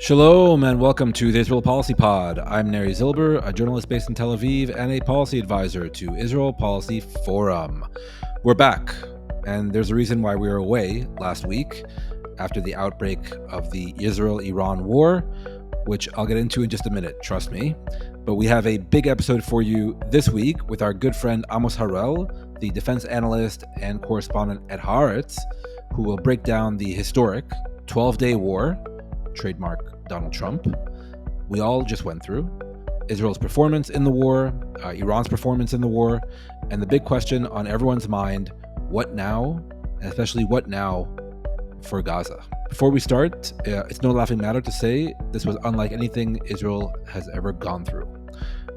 Shalom and welcome to the Israel Policy Pod. I'm Neri Zilber, a journalist based in Tel Aviv and a policy advisor to Israel Policy Forum. We're back, and there's a reason why we were away last week after the outbreak of the Israel-Iran war, which I'll get into in just a minute, trust me. But we have a big episode for you this week with our good friend Amos Harel, the defense analyst and correspondent at Haaretz, who will break down the historic 12-day war, trademark Donald Trump, we all just went through, Israel's performance in the war, Iran's performance in the war, and the big question on everyone's mind, what now, and especially what now for Gaza. Before we start, it's no laughing matter to say this was unlike anything Israel has ever gone through.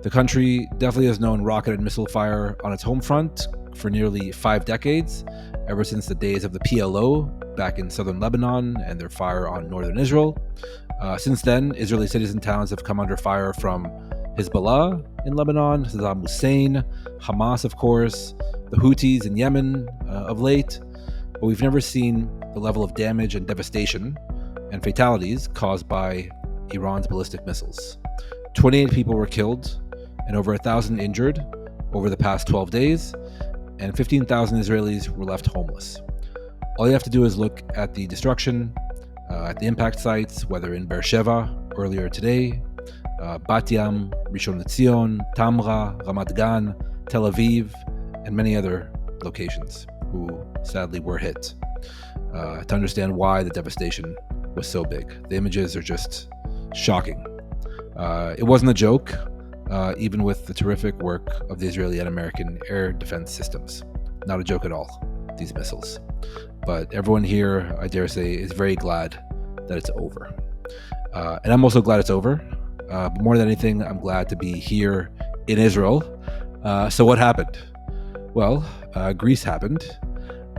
The country definitely has known rocket and missile fire on its home front for nearly 5 decades, ever since the days of the PLO back in southern Lebanon and their fire on northern Israel. Since then, Israeli cities and towns have come under fire from Hezbollah in Lebanon, Saddam Hussein, Hamas, of course, the Houthis in Yemen of late. But we've never seen the level of damage and devastation and fatalities caused by Iran's ballistic missiles. 28 people were killed and over 1,000 injured over the past 12 days, and 15,000 Israelis were left homeless. All you have to do is look at the destruction at the impact sites, whether in Beersheva earlier today, Bat Yam, Rishon LeZion, Tamra, Ramat Gan, Tel Aviv, and many other locations who sadly were hit, to understand why the devastation was so big. The images are just shocking. It wasn't a joke, even with the terrific work of the Israeli and American air defense systems. Not a joke at all, these missiles. But everyone here, I dare say, is very glad that it's over. And I'm also glad it's over. But more than anything, I'm glad to be here in Israel. So what happened? Well, Greece happened.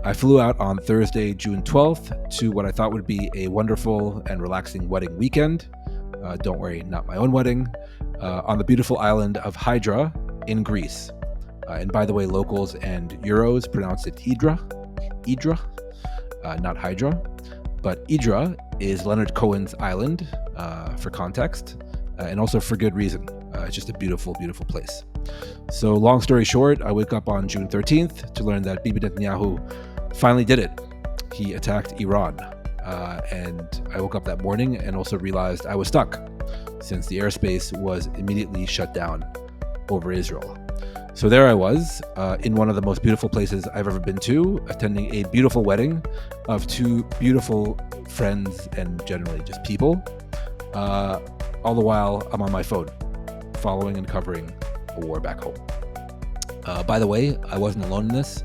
I flew out on Thursday, June 12th, to what I thought would be a wonderful and relaxing wedding weekend. Don't worry, not my own wedding. On the beautiful island of Hydra in Greece. And by the way, locals and Euros pronounce it Idra, not Hydra. But Idra is Leonard Cohen's island, for context, and also for good reason. It's just a beautiful, beautiful place. So long story short, I wake up on June 13th to learn that Bibi Netanyahu finally did it. He attacked Iran. And I woke up that morning and also realized I was stuck, since the airspace was immediately shut down over Israel. So there I was, in one of the most beautiful places I've ever been to, attending a beautiful wedding of 2 beautiful friends and generally just people. All the while, I'm on my phone, following and covering a war back home. By the way, I wasn't alone in this.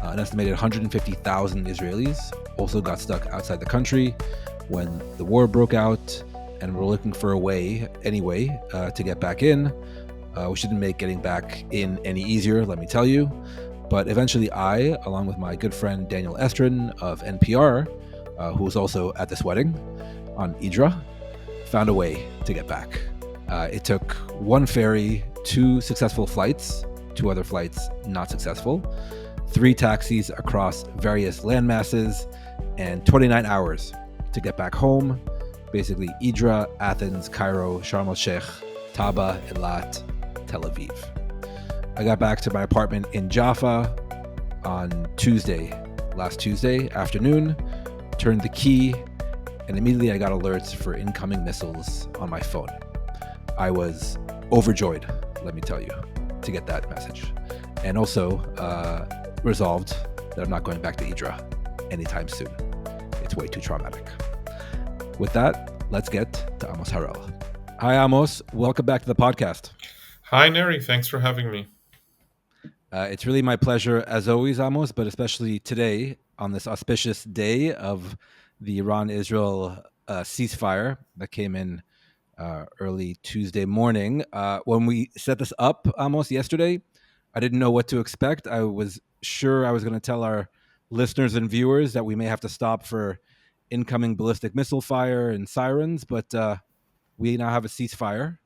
An estimated 150,000 Israelis also got stuck outside the country when the war broke out, and were looking for a way, anyway, to get back in. Which didn't make getting back in any easier, let me tell you. But eventually I, along with my good friend Daniel Estrin of NPR, who was also at this wedding on Idra, found a way to get back. It took 1 ferry, 2 successful flights, 2 other flights not successful, 3 taxis across various landmasses, and 29 hours to get back home. Basically Idra, Athens, Cairo, Sharm el-Sheikh, Taba, Eilat, Tel Aviv. I got back to my apartment in Jaffa on last Tuesday afternoon, turned the key, and immediately I got alerts for incoming missiles on my phone. I was overjoyed, let me tell you, to get that message. And also resolved that I'm not going back to Idra anytime soon. It's way too traumatic. With that, let's get to Amos Harel. Hi, Amos. Welcome back to the podcast. Hi, Neri. Thanks for having me. It's really my pleasure, as always, Amos, but especially today on this auspicious day of the Iran-Israel ceasefire that came in early Tuesday morning. When we set this up, Amos, yesterday, I didn't know what to expect. I was sure I was going to tell our listeners and viewers that we may have to stop for incoming ballistic missile fire and sirens, but we now have a ceasefire.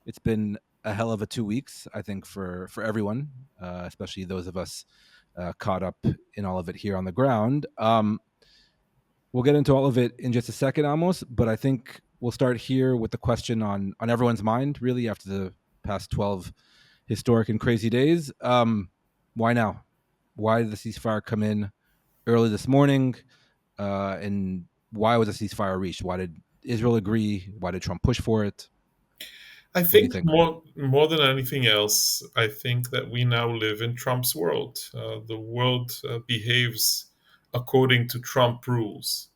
It's been a hell of a 2 weeks, I think, for everyone, especially those of us caught up in all of it here on the ground. We'll get into all of it in just a second, Amos, but I think we'll start here with the question on everyone's mind, really, after the past 12 historic and crazy days. Why now? Why did the ceasefire come in early this morning? And why was a ceasefire reached? Why did Israel agree? Why did Trump push for it? I What do you think think? more than anything else, I think that we now live in Trump's world. The world behaves according to Trump rules.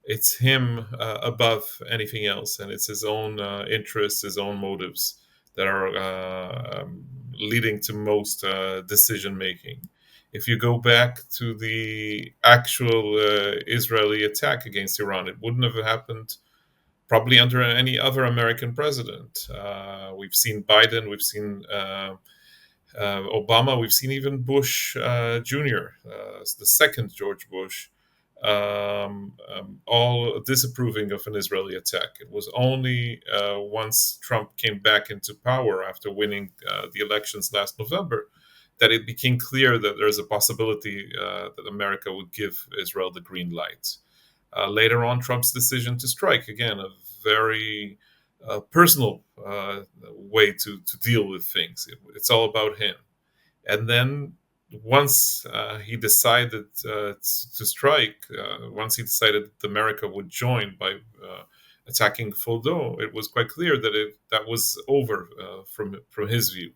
It's him above anything else, and it's his own interests, his own motives that are leading to most decision making. If you go back to the actual Israeli attack against Iran, it wouldn't have happened probably under any other American president. We've seen Biden, we've seen Obama, we've seen even Bush Jr., the second George Bush, all disapproving of an Israeli attack. It was only once Trump came back into power after winning the elections last November that it became clear that there's a possibility that America would give Israel the green light. Later on, Trump's decision to strike, again, a very personal way to deal with things. It's all about him. And then once he decided to strike, once he decided that America would join by attacking Fordo, it was quite clear that that was over from his view.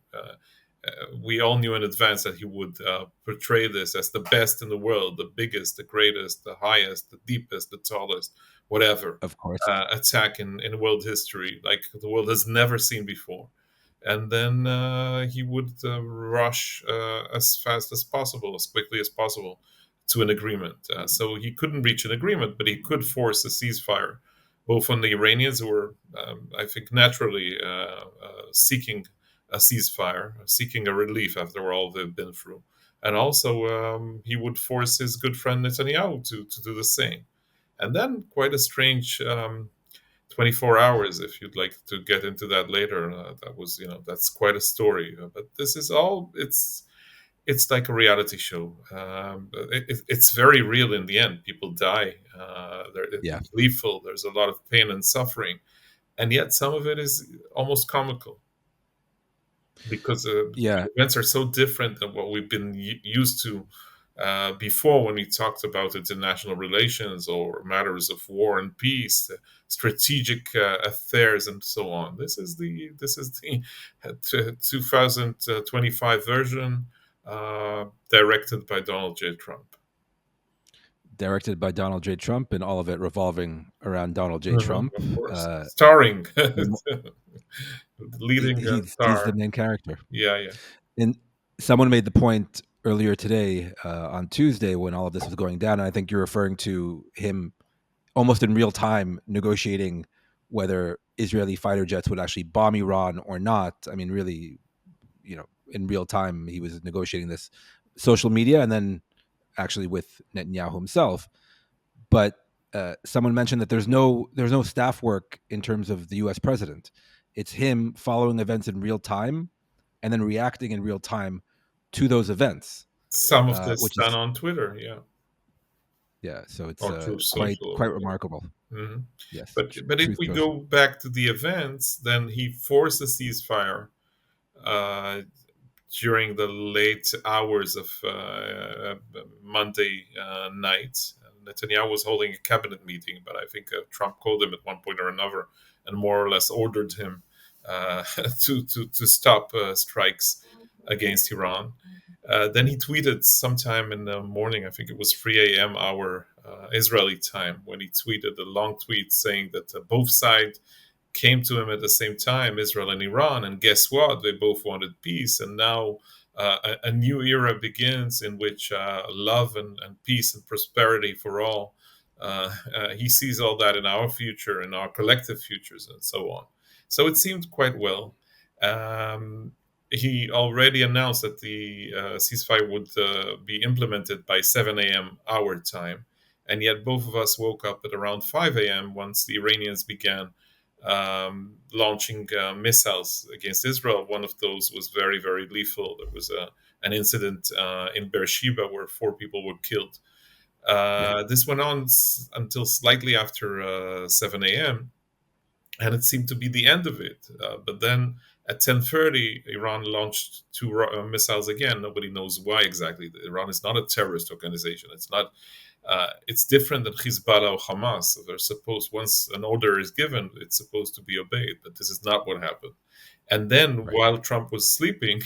We all knew in advance that he would portray this as the best in the world, the biggest, the greatest, the highest, the deepest, the tallest, whatever Of course. attack in world history, like the world has never seen before. And then he would rush as fast as possible, as quickly as possible, to an agreement. So he couldn't reach an agreement, but he could force a ceasefire, both on the Iranians, who were, I think, naturally seeking a ceasefire, seeking a relief after all they've been through. And also, he would force his good friend Netanyahu to do the same. And then, quite a strange 24 hours, if you'd like to get into that later. That was, that's quite a story. But this is all, it's like a reality show. It's very real in the end. People die. Yeah. It's lethal. There's a lot of pain and suffering. And yet, some of it is almost comical because the Yeah. events are so different than what we've been used to before when we talked about international relations or matters of war and peace, strategic affairs, and so on. This is the 2025 version, directed by Donald J. Trump. Directed by Donald J. Trump, and all of it revolving around Donald J. Mhm, Trump. of course, starring, The leading he's the star. main character. Yeah, yeah. And someone made the point earlier today, on Tuesday, when all of this was going down, and I think you're referring to him almost in real time negotiating whether Israeli fighter jets would actually bomb Iran or not. I mean, really, in real time, he was negotiating this social media and then actually with Netanyahu himself. But someone mentioned that there's no staff work in terms of the U.S. president. It's him following events in real time and then reacting in real time to those events, Some of this which done is, on Twitter, yeah, yeah. So it's or Truth quite Social, or quite whatever. remarkable. Mhm. Yes, But if truth we social. go back to the events, then he forced a ceasefire uh, during the late hours of Monday night. Netanyahu was holding a cabinet meeting, but I think Trump called him at one point or another and more or less ordered him to stop strikes against Iran. Then he tweeted sometime in the morning, I think it was 3 a.m. our Israeli time, when he tweeted a long tweet saying that both sides came to him at the same time, Israel and Iran, and guess what? They both wanted peace, and now a new era begins in which love and peace and prosperity for all. He sees all that in our future, in our collective futures, and so on. So it seemed quite well. Um, he already announced that the ceasefire would be implemented by 7 a.m. our time. And yet, both of us woke up at around 5 a.m. once the Iranians began launching missiles against Israel. One of those was very, very lethal. There was an incident in Beersheba where 4 people were killed. Yeah. This went on until slightly after 7 a.m. and it seemed to be the end of it. But then at 10:30, Iran launched two missiles again. Nobody knows why exactly. Iran is not a terrorist organization. It's not. It's different than Hezbollah or Hamas. So they're supposed, once an order is given, it's supposed to be obeyed. But this is not what happened. And then, Right. while Trump was sleeping,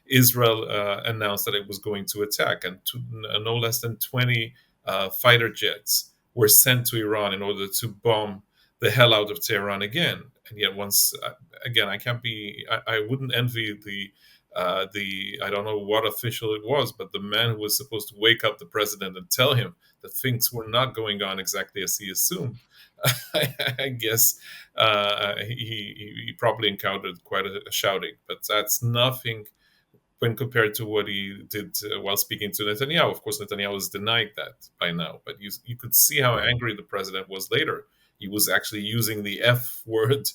Israel announced that it was going to attack, and no less than 20 fighter jets were sent to Iran in order to bomb the hell out of Tehran again. And yet, again, I can't be, I wouldn't envy the I don't know what official it was, but the man who was supposed to wake up the president and tell him that things were not going on exactly as he assumed. I guess he probably encountered quite a shouting, but that's nothing when compared to what he did while speaking to Netanyahu. Of course, Netanyahu has denied that by now, but you could see how Right. angry the president was later. He was actually using the F word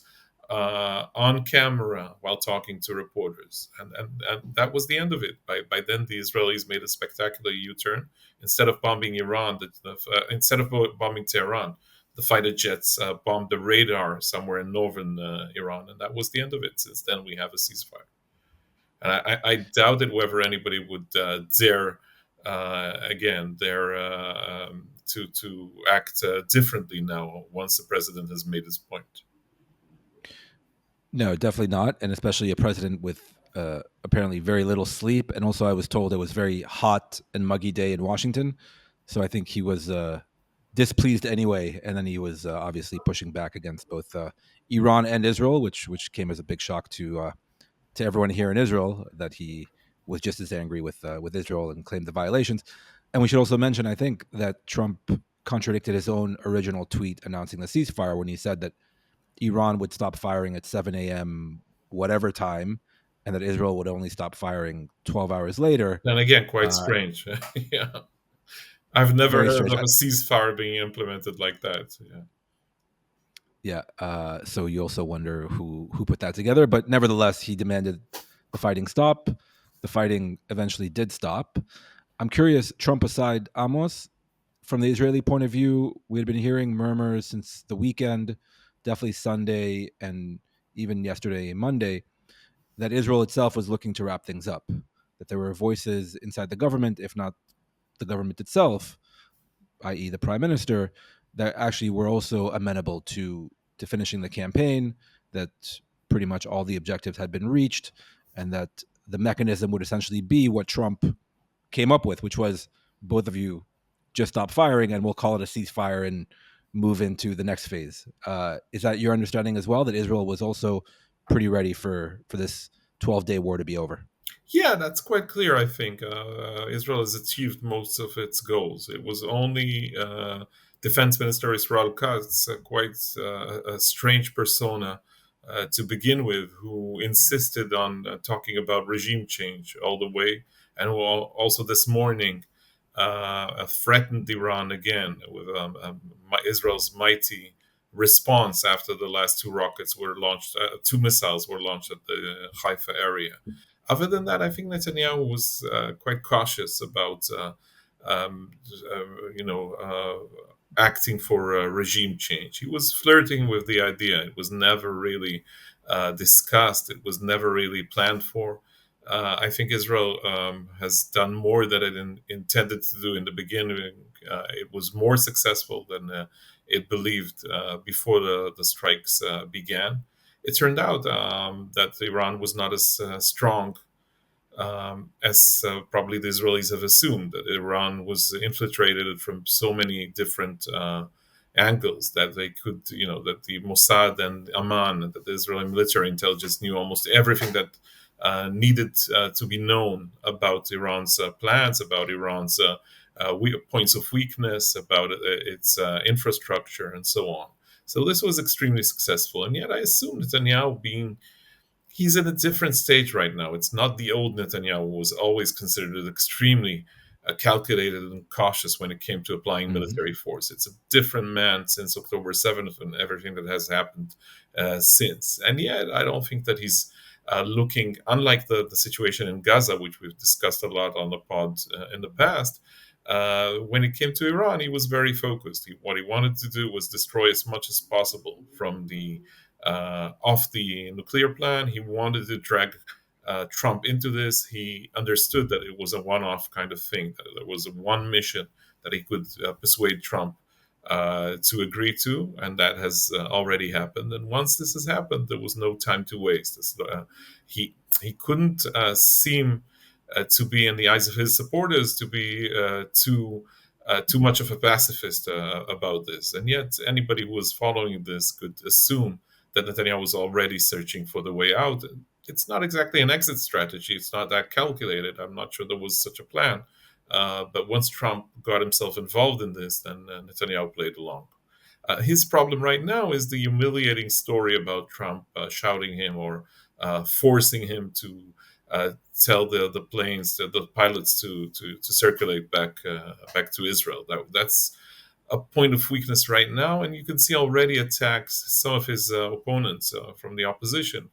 on camera while talking to reporters, and that was the end of it. By then, the Israelis made a spectacular U-turn. Instead of bombing Iran, instead of bombing Tehran, the fighter jets bombed the radar somewhere in northern Iran, and that was the end of it. Since then, we have a ceasefire. And I doubted whether anybody would dare to act differently now once the president has made his point. No, definitely not, and especially a president with apparently very little sleep. And also, I was told it was very hot and muggy day in Washington, so I think he was displeased anyway. And then he was obviously pushing back against both Iran and Israel, which came as a big shock to everyone here in Israel, that he was just as angry with Israel and claimed the violations. And we should also mention, I think, that Trump contradicted his own original tweet announcing the ceasefire when he said that Iran would stop firing at 7 a.m. whatever time, and that Israel would only stop firing 12 hours later. And again, quite Uh, strange. Yeah, I've never Very heard strange. of a ceasefire being implemented like that. Yeah. Yeah. So you also wonder who put that together, but nevertheless, he demanded the fighting stop. The fighting eventually did stop. I'm curious, Trump aside, Amos, from the Israeli point of view, we had been hearing murmurs since the weekend, definitely Sunday and even yesterday, Monday, that Israel itself was looking to wrap things up. That there were voices inside the government, if not the government itself, i.e., the prime minister, that actually were also amenable to finishing the campaign. That pretty much all the objectives had been reached, and that the mechanism would essentially be what Trump came up with, which was both of you just stop firing, and we'll call it a ceasefire and move into the next phase. Is that your understanding as well? That Israel was also pretty ready for this 12-day war to be over? Yeah, that's quite clear. I think Israel has achieved most of its goals. It was only Defense Minister Israel Katz, quite a strange persona to begin with, who insisted on talking about regime change all the way, and who also this morning threatened Iran again with Israel's mighty response after the last two rockets were launched, two missiles were launched at the Haifa area. Other than that, I think Netanyahu was quite cautious about, um, you know, acting for a regime change. He was flirting with the idea. It was never really discussed. It was never really planned for. I think Israel has done more than it intended to do in the beginning. It was more successful than it believed before the strikes began. It turned out that Iran was not as strong as probably the Israelis have assumed, that Iran was infiltrated from so many different angles that they could, that the Mossad and Amman, that the Israeli military intelligence knew almost everything that needed to be known about Iran's plans, about Iran's points of weakness, about its infrastructure, and so on. So this was extremely successful. And yet I assume Netanyahu being he's at a different stage right now. It's not the old Netanyahu who was always considered extremely calculated and cautious when it came to applying Mm-hmm. military force. It's a different man since October 7th and everything that has happened since. And yet, I don't think that he's looking, unlike the situation in Gaza, which we've discussed a lot on the pod in the past. When it came to Iran, he was very focused. What he wanted to do was destroy as much as possible from the off the nuclear plan. He wanted to drag Trump into this. He understood that it was a one-off kind of thing, that there was one mission that he could persuade Trump to agree to, and that has already happened. And once this has happened, there was no time to waste. He couldn't seem to be, in the eyes of his supporters, to be too much of a pacifist about this. And yet, anybody who was following this could assume that Netanyahu was already searching for the way out. It's not exactly an exit strategy. It's not that calculated. I'm not sure there was such a plan. But once Trump got himself involved in this, then Netanyahu played along. His problem right now is the humiliating story about Trump shouting him or forcing him to tell the planes, the pilots, to circulate back to Israel. That's a point of weakness right now, and you can see already attacks. Some of his opponents from the opposition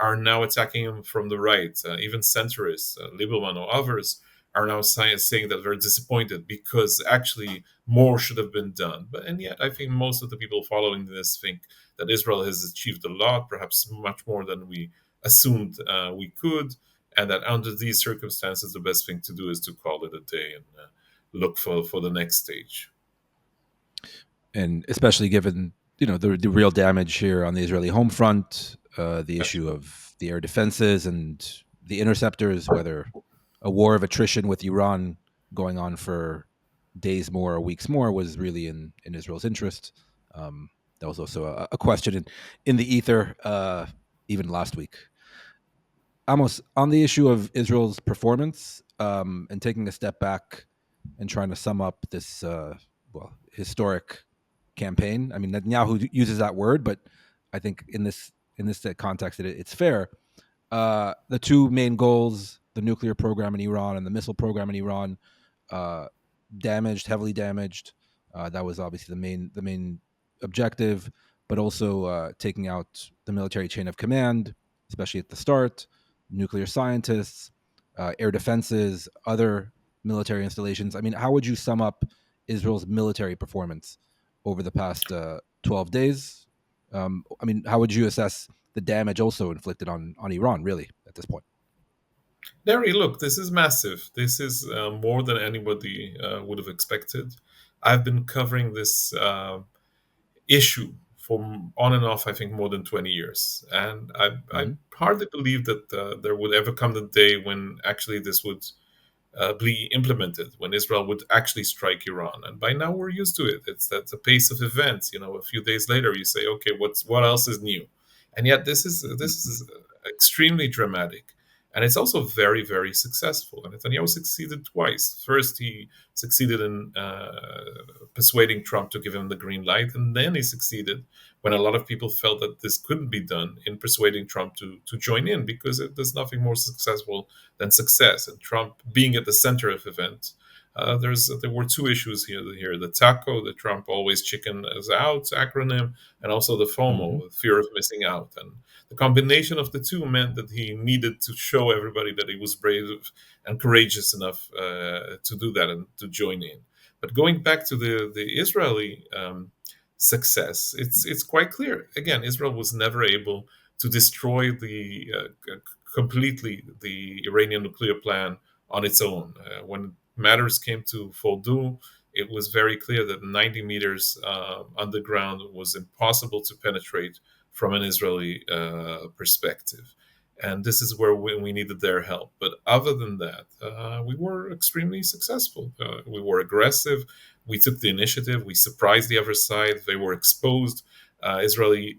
are now attacking him from the right. Even centrists, Lieberman or others, are now saying that they're disappointed because actually more should have been done. And yet, I think most of the people following this think that Israel has achieved a lot, perhaps much more than we assumed we could, and that under these circumstances, the best thing to do is to call it a day and look for the next stage. And especially given the real damage here on the Israeli home front, the issue of the air defenses and the interceptors, whether a war of attrition with Iran going on for days more or weeks more was really in Israel's interest. That was also a question in the ether even last week. Amos, on the issue of Israel's performance and taking a step back and trying to sum up this historic campaign. I mean, Netanyahu uses that word, but I think in this context, it's fair. The two main goals, the nuclear program in Iran and the missile program in Iran, heavily damaged. That was obviously the main objective, but also taking out the military chain of command, especially at the start, nuclear scientists, air defenses, other military installations. I mean, how would you sum up Israel's military performance over the past 12 days? I mean, how would you assess the damage also inflicted on Iran, really, at this point? Neri, look, this is massive. This is more than anybody would have expected. I've been covering this issue for on and off, I think, more than 20 years. And I hardly believe that there would ever come the day when actually this would be implemented, when Israel would actually strike Iran. And by now we're used to it. It's that the pace of events. A few days later you say, okay, what else is new? And yet this is extremely dramatic. And it's also very, very successful. And Netanyahu succeeded twice. First, he succeeded in persuading Trump to give him the green light. And then he succeeded, when a lot of people felt that this couldn't be done, in persuading Trump to join in, because there's nothing more successful than success. And Trump being at the center of events, there were two issues here. The TACO, the Trump always chicken is out acronym, and also the FOMO, fear of missing out. And the combination of the two meant that he needed to show everybody that he was brave and courageous enough to do that and to join in. But going back to the Israeli success, it's quite clear. Again, Israel was never able to destroy completely the Iranian nuclear plan on its own. When matters came to Fordow, it was very clear that 90 meters underground was impossible to penetrate from an Israeli perspective. And this is where we needed their help. But other than that, we were extremely successful. We were aggressive. We took the initiative. We surprised the other side. They were exposed. Israeli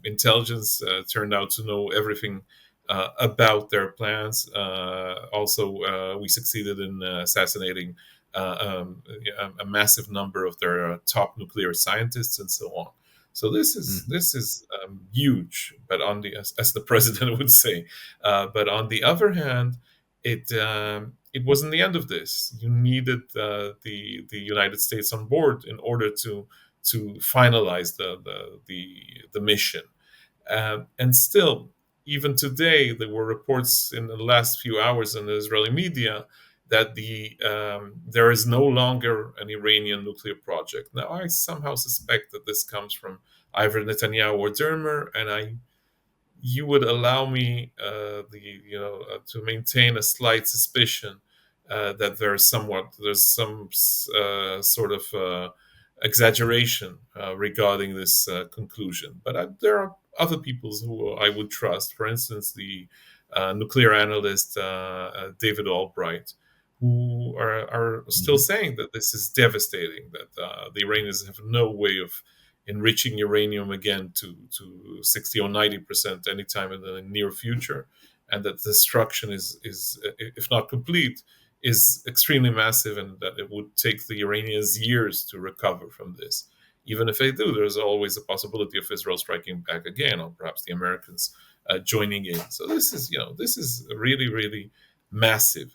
intelligence turned out to know everything about their plans. Also, we succeeded in assassinating a massive number of their top nuclear scientists and so on. So this is huge, but as the president would say. But on the other hand, it wasn't the end of this. You needed the United States on board in order to finalize the mission. And still, even today, there were reports in the last few hours in the Israeli media that there is no longer an Iranian nuclear project. Now, I somehow suspect that this comes from either Netanyahu or Dermer, and you would allow me to maintain a slight suspicion that there's some sort of exaggeration regarding this conclusion. But there are other people who I would trust. For instance, the nuclear analyst David Albright, who are still Mhm. saying that this is devastating, that the Iranians have no way of enriching uranium again to 60 or 90% anytime in the near future, and that destruction is if not complete, is extremely massive, and that it would take the Iranians years to recover from this. Even if they do, there's always a possibility of Israel striking back again, or perhaps the Americans joining in. So this is really, really massive.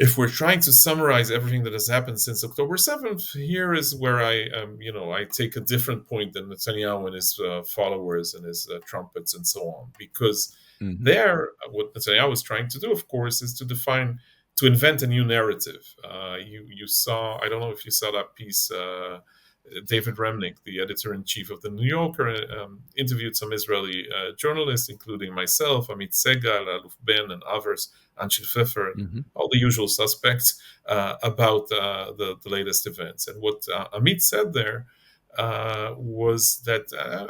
If we're trying to summarize everything that has happened since October 7th, here is where I take a different point than Netanyahu and his followers and his trumpets and so on, because Mhm. what Netanyahu is trying to do, of course, is to invent a new narrative. You saw, I don't know if you saw that piece. David Remnick, the editor in chief of the New Yorker, interviewed some Israeli journalists, including myself, Amit Segal, Aluf Ben, and others, Anshel Pfeffer, and Mhm. all the usual suspects about the latest events. And what Amit said there was that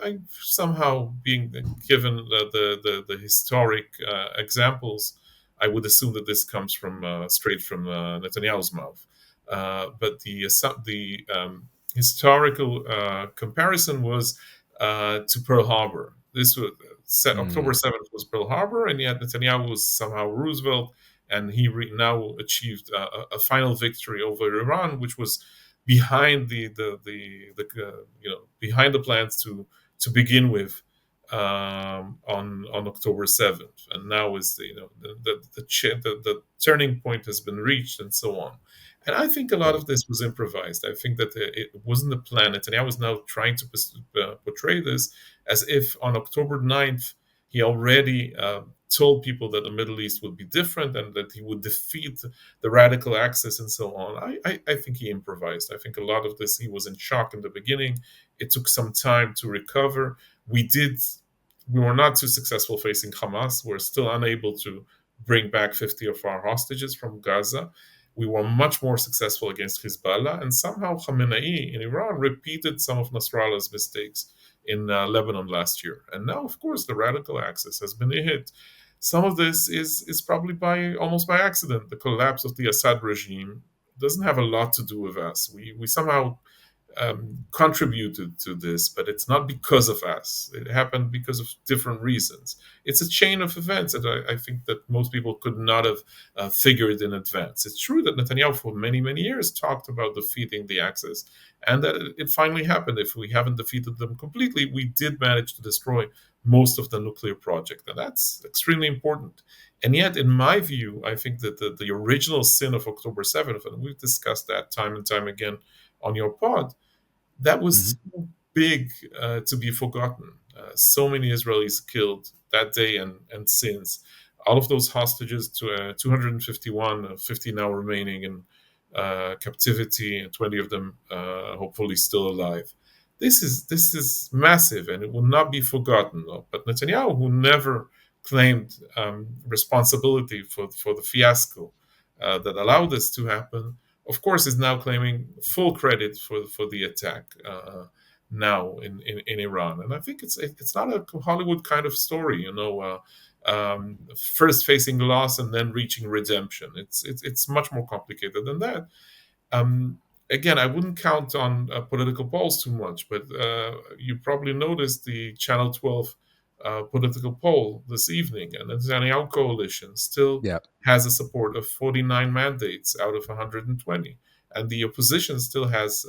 I somehow, being given the historic examples, I would assume that this comes from straight from Netanyahu's mouth. But the historical comparison was to Pearl Harbor. This was October Mm. 7th was Pearl Harbor, and yet Netanyahu was somehow Roosevelt, and he now achieved a final victory over Iran, which was behind behind the plans to begin with on October 7th, and now is the turning point has been reached, and so on. And I think a lot Right. of this was improvised. I think that it wasn't a plan. Netanyahu was now trying to portray this as if on October 9th he already told people that the Middle East would be different and that he would defeat the radical axis and so on. I think he improvised. I think a lot of this, he was in shock in the beginning. It took some time to recover. We did. We were not too successful facing Hamas. We're still unable to bring back 50 of our hostages from Gaza. We were much more successful against Hezbollah, and somehow Khamenei in Iran repeated some of Nasrallah's mistakes in Lebanon last year. And now, of course, the radical axis has been hit. Some of this is probably by almost by accident. The collapse of the Assad regime doesn't have a lot to do with us. We somehow contributed to this, but it's not because of us. It happened because of different reasons. It's a chain of events that I think that most people could not have figured in advance. It's true that Netanyahu for many, many years talked about defeating the Axis, and that it finally happened. If we haven't defeated them completely, we did manage to destroy most of the nuclear project, and that's extremely important. And yet, in my view, I think that the original sin of October 7th, and we've discussed that time and time again on your pod, that was Mhm. so big to be forgotten. So many Israelis killed that day and since. All of those hostages, to 251, 50 now remaining in captivity, and 20 of them hopefully still alive. This is massive, and it will not be forgotten. But Netanyahu, who never claimed responsibility for the fiasco that allowed this to happen, of course, is now claiming full credit for the attack now in Iran. And I think it's not a Hollywood kind of story, first facing loss and then reaching redemption. It's much more complicated than that. Um, Again, I wouldn't count on political polls too much, but you probably noticed the Channel 12 political poll this evening, and the Netanyahu coalition still Yeah. has a support of 49 mandates out of 120, and the opposition still has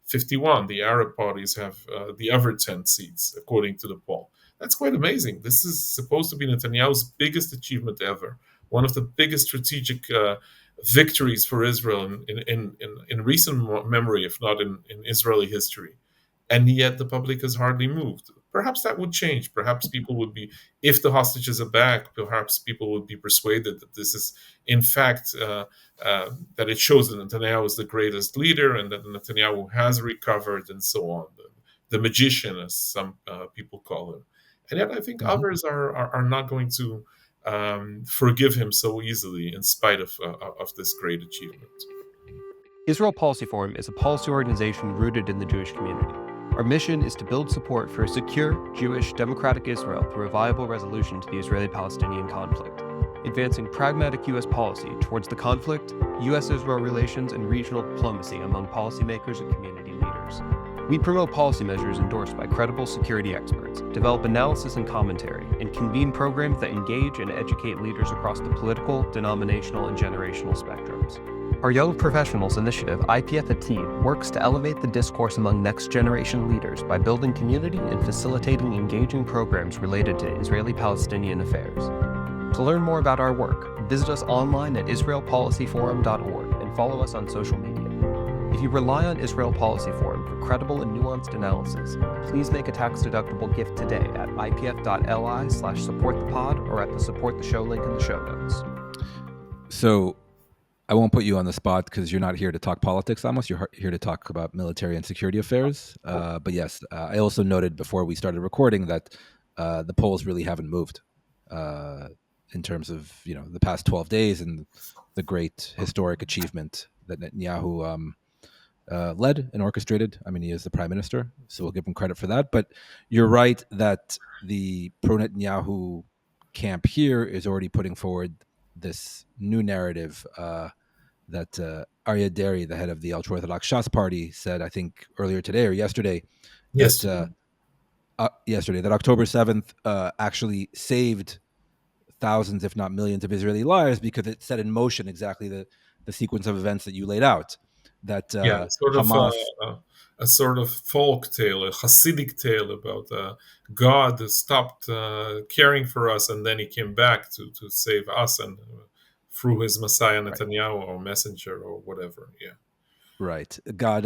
51. The Arab parties have the other 10 seats, according to the poll. That's quite amazing. This is supposed to be Netanyahu's biggest achievement ever, one of the biggest strategic victories for Israel in recent memory, if not in Israeli history. And yet the public has hardly moved. perhaps that would change. Perhaps people would be, if the hostages are back, perhaps people would be persuaded that this is, in fact, that it shows that Netanyahu is the greatest leader and that Netanyahu has recovered and so on. The magician, as some people call him. And yet, I think Hmm. others are not going to forgive him so easily, in spite of this great achievement. Israel Policy Forum is a policy organization rooted in the Jewish community. Our mission is to build support for a secure, Jewish, democratic Israel through a viable resolution to the Israeli-Palestinian conflict, advancing pragmatic U.S. policy towards the conflict, U.S.-Israel relations, and regional diplomacy among policymakers and community leaders. We promote policy measures endorsed by credible security experts, develop analysis and commentary, and convene programs that engage and educate leaders across the political, denominational, and generational spectrums. Our Young Professionals Initiative, IPF at T, works to elevate the discourse among next-generation leaders by building community and facilitating engaging programs related to Israeli-Palestinian affairs. To learn more about our work, visit us online at israelpolicyforum.org and follow us on social media. If you rely on Israel Policy Forum for credible and nuanced analysis, please make a tax-deductible gift today at ipf.li/supportthepod or at the Support the Show link in the show notes. So I won't put you on the spot because you're not here to talk politics, Amos. You're here to talk about military and security affairs. But yes, I also noted before we started recording that the polls really haven't moved in terms of the past 12 days and the great historic achievement that Netanyahu led and orchestrated. I mean, he is the prime minister, so we'll give him credit for that. But you're right that the pro-Netanyahu camp here is already putting forward this new narrative that Aryeh Deri, the head of the ultra-Orthodox Shas party, said, I think earlier today or yesterday, Yes. that that October 7th actually saved thousands, if not millions, of Israeli lives because it set in motion exactly the sequence of events that you laid out. That Yeah, Hamas, a sort of folk tale, a Hasidic tale about God stopped caring for us, and then He came back to save us, and through His Messiah right, Netanyahu or messenger or whatever. Yeah, right. God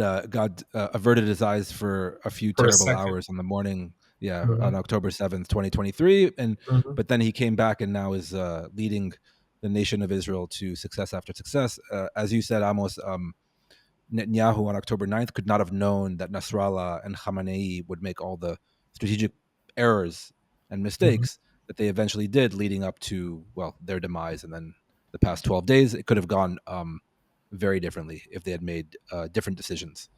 averted His eyes for a few for a terrible second. hours on the morning, yeah, on Hmm. October 7th, 2023, Hmm. but then He came back and now is leading the nation of Israel to success after success. As you said, Amos. Netanyahu on October 9th could not have known that Nasrallah and Khamenei would make all the strategic errors and Hmm. mistakes that they eventually did, leading up to, well, their demise. And then the past 12 days, it could have gone very differently if they had made different decisions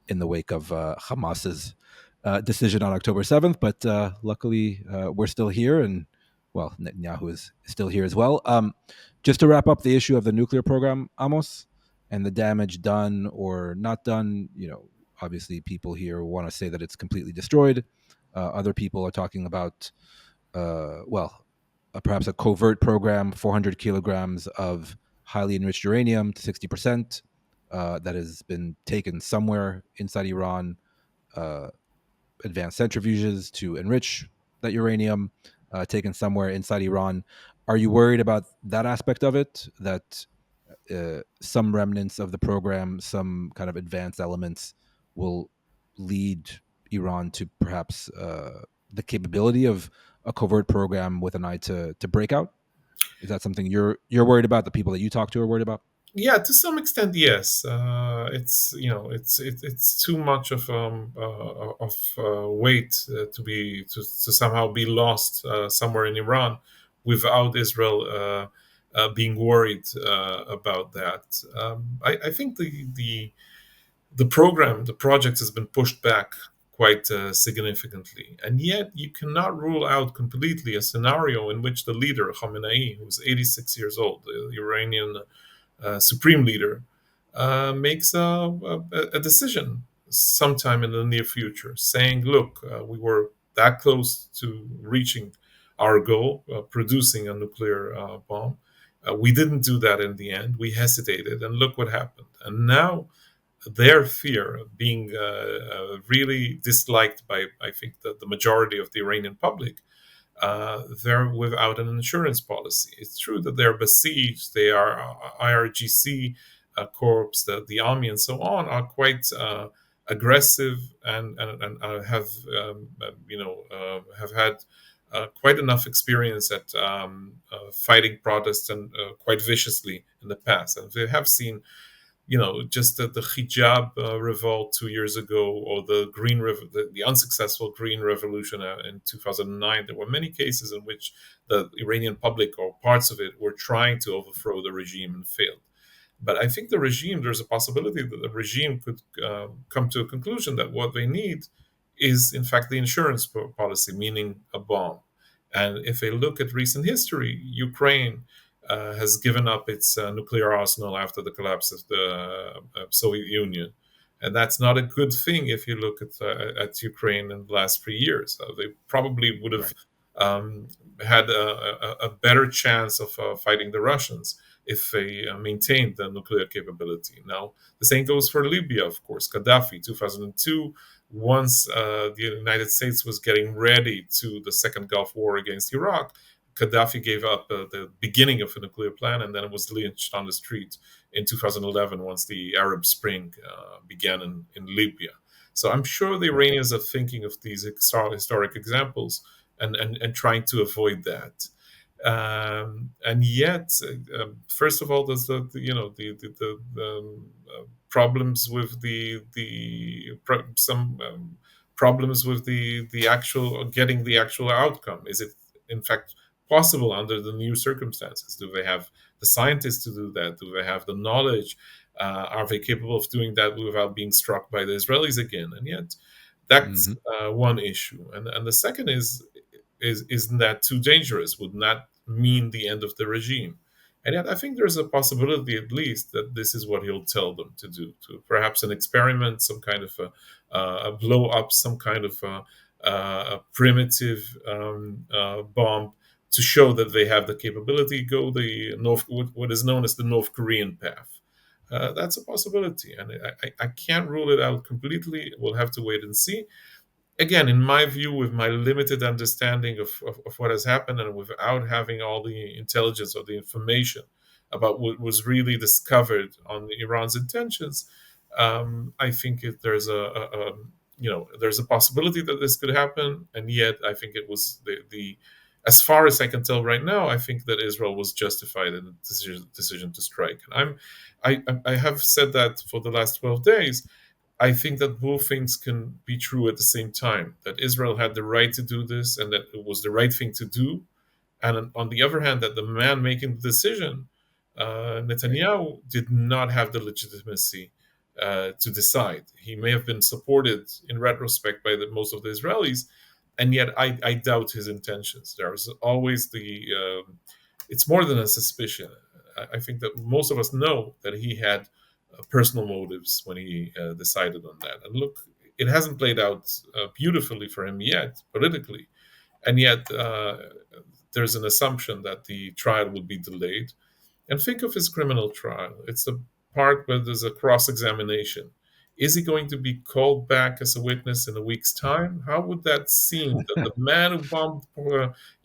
in the wake of Hamas's decision on October 7th. But luckily, we're still here, and well, Netanyahu is still here as well. Just to wrap up the issue of the nuclear program, Amos, and the damage done or not done, obviously people here want to say that it's completely destroyed. Other people are talking about, perhaps a covert program, 400 kilograms of highly enriched uranium to 60%, that has been taken somewhere inside Iran, uh, advanced centrifuges to enrich that uranium, taken somewhere inside Iran. Are you worried about that aspect of it? That some remnants of the program, some kind of advanced elements, will lead Iran to perhaps the capability of a covert program with an eye to break out? Is that something you're worried about? The people that you talk to are worried about? Yeah, to some extent, yes. It's it's too much of weight to somehow be lost somewhere in Iran without Israel being worried about that. I think the program, the project has been pushed back quite significantly. And yet, you cannot rule out completely a scenario in which the leader, Khamenei, who's 86 years old, the Iranian supreme leader, makes a decision sometime in the near future saying, look, we were that close to reaching our goal, producing a nuclear bomb. We didn't do that in the end. We hesitated, and look what happened. And now their fear of being really disliked by, I think, the majority of the Iranian public, they're without an insurance policy. It's true that they're besieged, they are IRGC corps, the army, and so on are quite aggressive and have have had quite enough experience at fighting protests and quite viciously in the past. And we have seen, just the hijab revolt 2 years ago, or the unsuccessful Green Revolution in 2009. There were many cases in which the Iranian public or parts of it were trying to overthrow the regime and failed. But I think there's a possibility that the regime could come to a conclusion that what they need is, in fact, the insurance policy, meaning a bomb. And if they look at recent history, Ukraine has given up its nuclear arsenal after the collapse of the Soviet Union. And that's not a good thing if you look at Ukraine in the last 3 years. They probably would have had a better chance of fighting the Russians if they maintained the nuclear capability. Now, the same goes for Libya, of course. Gaddafi, 2002, once the United States was getting ready to the second Gulf War against Iraq, Gaddafi gave up the beginning of a nuclear plan, and then it was lynched on the street in 2011 once the Arab Spring began in Libya. So I'm sure the Iranians are thinking of these historic examples and trying to avoid that. And yet, first of all, there's the problems with some problems with the actual getting the actual outcome. Is it in fact possible under the new circumstances? Do they have the scientists to do that? Do they have the knowledge? Are they capable of doing that without being struck by the Israelis again? And yet, that's one issue. And the second isn't that too dangerous? Would not mean the end of the regime. And yet I think there's a possibility, at least, that this is what he'll tell them to do, to perhaps an experiment, some kind of a blow up, some kind of a primitive bomb to show that they have the capability, go what is known as the North Korean path. That's a possibility, and I can't rule it out completely. We'll have to wait and see. Again, in my view, with my limited understanding of what has happened, and without having all the intelligence or the information about what was really discovered on Iran's intentions, I think there's a possibility that this could happen. And yet, I think it was the as far as I can tell right now, I think that Israel was justified in the decision to strike. And I have said that for the last 12 days. I think that both things can be true at the same time, that Israel had the right to do this and that it was the right thing to do. And on the other hand, that the man making the decision, Netanyahu, did not have the legitimacy to decide. He may have been supported in retrospect by most of the Israelis, and yet I doubt his intentions. There's always it's more than a suspicion. I think that most of us know that he had personal motives when he decided on that. And look, it hasn't played out beautifully for him yet, politically. And yet there's an assumption that the trial will be delayed. And think of his criminal trial. It's the part where there's a cross-examination. Is he going to be called back as a witness in a week's time? How would that seem? That the man who bombed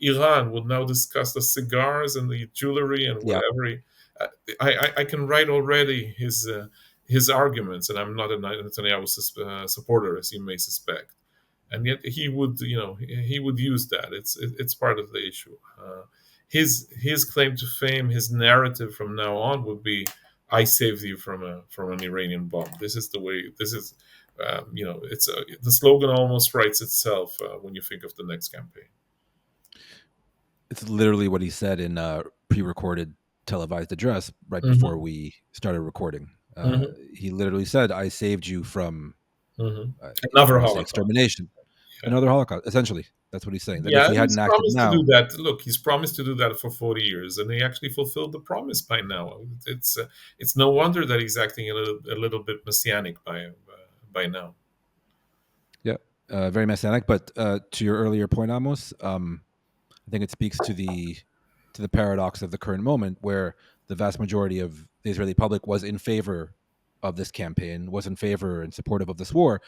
Iran will now discuss the cigars and the jewelry and whatever. I can write already his arguments, and I'm not a Netanyahu supporter, as you may suspect. And yet he would use that. It's part of the issue. His claim to fame, his narrative from now on would be, I saved you from an Iranian bomb. This is the way. This is, the slogan almost writes itself when you think of the next campaign. It's literally what he said in a pre-recorded televised address right before we started recording. He literally said, "I saved you from another Holocaust, extermination, another Holocaust." Essentially, that's what he's saying. That if he hadn't acted now, to do that. Look, he's promised to do that for 40 years, and he actually fulfilled the promise by now. It's no wonder that he's acting a little bit messianic by now. Yeah, very messianic. But to your earlier point, Amos, I think it speaks to the paradox of the current moment, where the vast majority of the Israeli public was in favor of this campaign, was in favor and supportive of this war,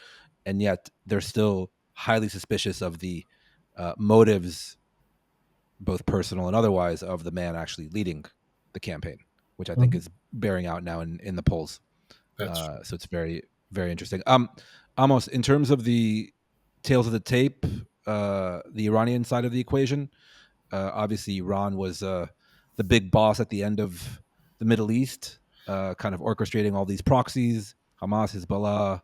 and yet they're still highly suspicious of the motives, both personal and otherwise, of the man actually leading the campaign, which I think is bearing out now in the polls. So it's very, Very interesting. Amos, in terms of the tails of the tape, the Iranian side of the equation, obviously Iran was the big boss at the end of the Middle East, kind of orchestrating all these proxies, Hamas, Hezbollah,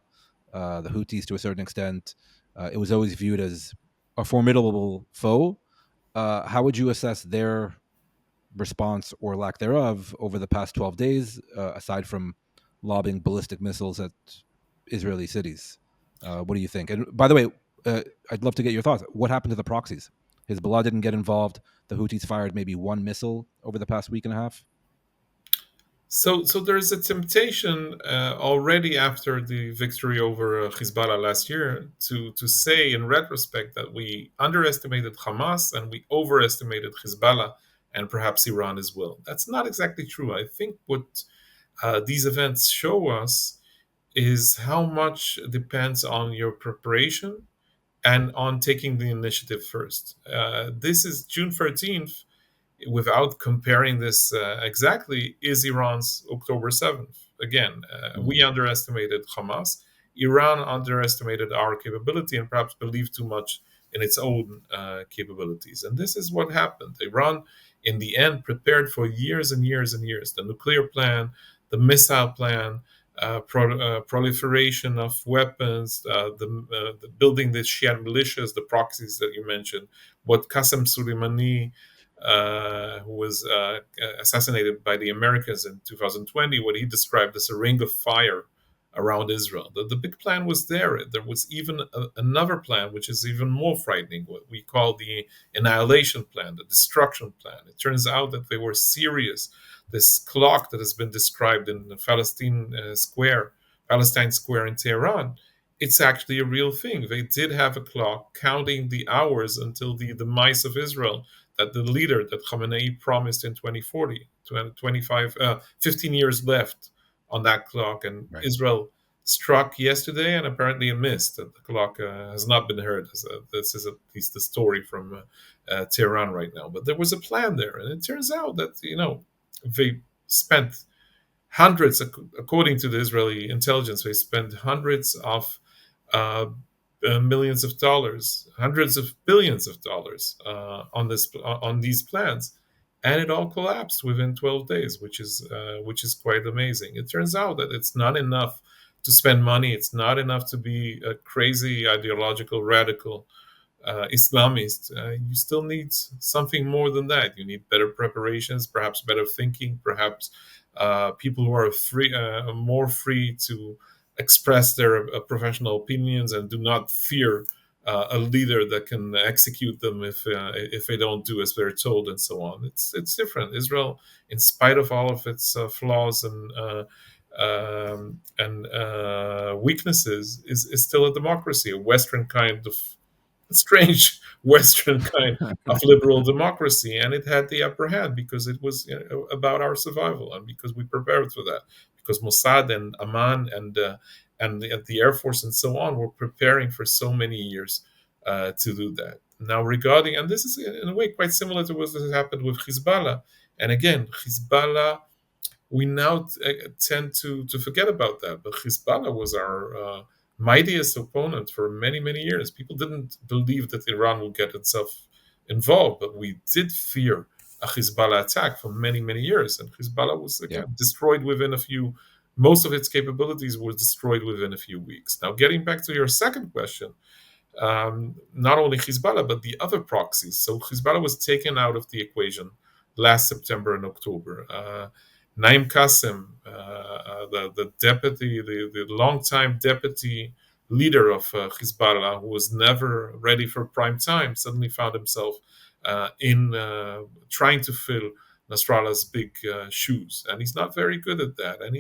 the Houthis to a certain extent. It was always viewed as a formidable foe. How would you assess their response or lack thereof over the past 12 days, aside from lobbing ballistic missiles at Israeli cities? What do you think? And by the way, I'd love to get your thoughts. What happened to the proxies? Hezbollah didn't get involved. The Houthis fired maybe one missile over the past week and a half. So there's a temptation already after the victory over Hezbollah last year to say in retrospect that we underestimated Hamas and we overestimated Hezbollah and perhaps Iran as well. That's not exactly true. I think what these events show us is how much depends on your preparation and on taking the initiative first. This is June 13th, without comparing this exactly, is Iran's October 7th. Again, we underestimated Hamas. Iran underestimated our capability and perhaps believed too much in its own capabilities. And this is what happened. Iran, in the end, prepared for years and years and years the nuclear plan, the missile plan, proliferation of weapons, the building the Shia militias, the proxies that you mentioned, what Qasem Soleimani, who was assassinated by the Americans in 2020, what he described as a ring of fire around Israel. The big plan was there. There was even another plan, which is even more frightening, what we call the annihilation plan, the destruction plan. It turns out that they were serious. This clock that has been described in the Palestine Square in Tehran, it's actually a real thing. They did have a clock counting the hours until the demise of Israel, that the leader that Khamenei promised in 2040, 15 years left on that clock. And right. Israel struck yesterday, and apparently it missed. The clock has not been heard. This is at least the story from Tehran right now. But there was a plan there. And it turns out that, they spent hundreds, according to the Israeli intelligence, they spent hundreds of millions of dollars, hundreds of billions of dollars on these plans, and it all collapsed within 12 days, which is quite amazing. It turns out that it's not enough to spend money. It's not enough to be a crazy ideological radical Islamist. You still need something more than that. You need better preparations, perhaps better thinking, perhaps people who are more free to express their professional opinions and do not fear a leader that can execute them if they don't do as they're told, and so on. It's different. Israel, in spite of all of its flaws and weaknesses, is still a democracy, a Western kind of strange Western kind of liberal democracy, and it had the upper hand because it was about our survival and because we prepared for that. Because Mossad and Amman and the Air Force and so on were preparing for so many years to do that. Now, regarding, and this is in a way quite similar to what has happened with Hezbollah, and again, Hezbollah, we now tend to forget about that, but Hezbollah was our mightiest opponent for many, many years. People didn't believe that Iran would get itself involved, but we did fear a Hezbollah attack for many, many years. And Hezbollah was destroyed within most of its capabilities were destroyed within a few weeks. Now, getting back to your second question, not only Hezbollah, but the other proxies. So Hezbollah was taken out of the equation last September and October. Naim Qassem, the deputy, the longtime deputy leader of Hezbollah, who was never ready for prime time, suddenly found himself in trying to fill Nasrallah's big shoes. And he's not very good at that. And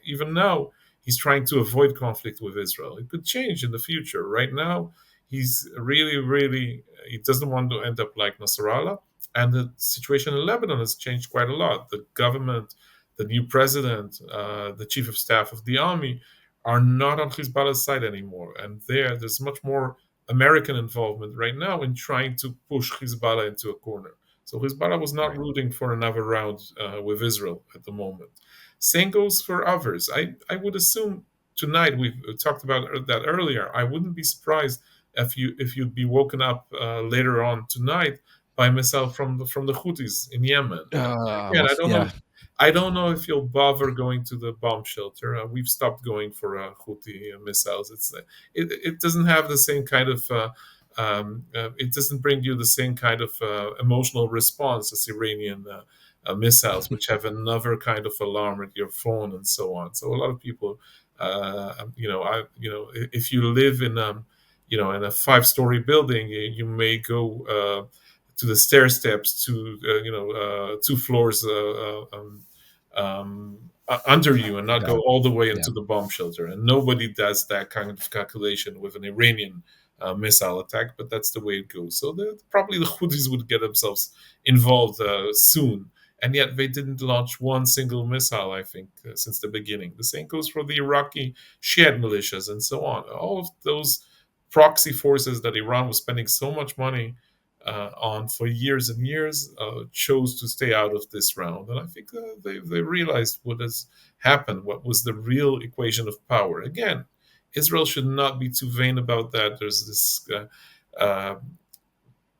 even now, he's trying to avoid conflict with Israel. It could change in the future. Right now, he's really, he doesn't want to end up like Nasrallah. And the situation in Lebanon has changed quite a lot. The government, the new president, the chief of staff of the army are not on Hezbollah's side anymore. And there's much more American involvement right now in trying to push Hezbollah into a corner. So Hezbollah was not rooting for another round with Israel at the moment. Same goes for others. I would assume tonight. We've talked about that earlier. I wouldn't be surprised if you'd be woken up later on tonight by missile from the Houthis in Yemen. Again, Yeah. I don't know if you'll bother going to the bomb shelter. We've stopped going for Houthi missiles. It doesn't have the same kind of it doesn't bring you the same kind of emotional response as Iranian missiles, which have another kind of alarm at your phone and so on. So a lot of people, if you live in in a 5-story building, you may go to the stair steps to 2 floors under you and not go all the way into the bomb shelter. And nobody does that kind of calculation with an Iranian missile attack, but that's the way it goes. So probably the Houthis would get themselves involved soon. And yet they didn't launch one single missile, I think, since the beginning. The same goes for the Iraqi Shiite militias and so on. All of those proxy forces that Iran was spending so much money on for years and years chose to stay out of this round. And I think they realized what has happened, what was the real equation of power. Again, Israel should not be too vain about that. There's this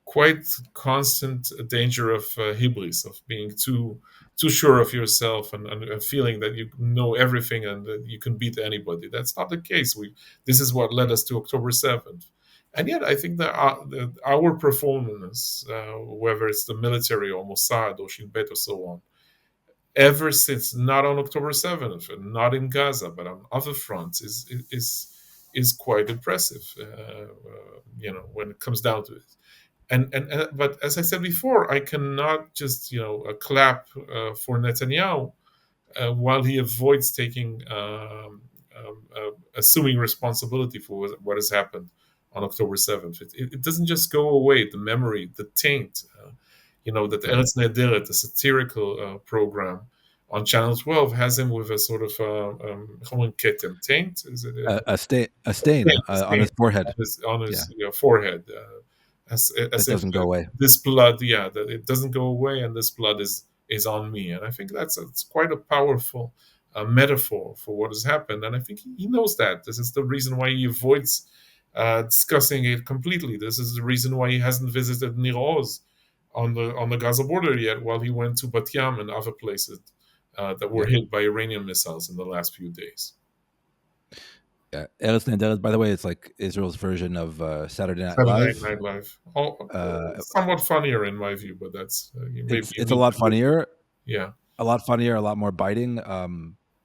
quite constant danger of hubris, of being too sure of yourself and feeling that you know everything and that you can beat anybody. That's not the case. This is what led us to October 7th. And yet, I think that our performance, whether it's the military or Mossad or Shin Bet or so on, ever since, not on October 7th, and not in Gaza, but on other fronts, is quite impressive. When it comes down to it. But as I said before, I cannot just clap for Netanyahu while he avoids taking assuming responsibility for what has happened on October 7th. It doesn't just go away. The memory, the taint, that Eretz Nehederet, the satirical program on Channel 12, has him with a sort of ketem taint. Is it a stain on his forehead? On his forehead. It doesn't go away. This blood, that it doesn't go away, and this blood is on me. And I think it's quite a powerful metaphor for what has happened. And I think he knows that. This is the reason why he avoids discussing it completely. This is the reason why he hasn't visited Nir Oz on the Gaza border yet, while he went to Bat Yam and other places that were hit by Iranian missiles in the last few days. Yeah, Eretz Nehederet, by the way, it's like Israel's version of Saturday Night Live. Somewhat funnier in my view, but that's it's a lot funnier. Yeah, a lot funnier, a lot more biting.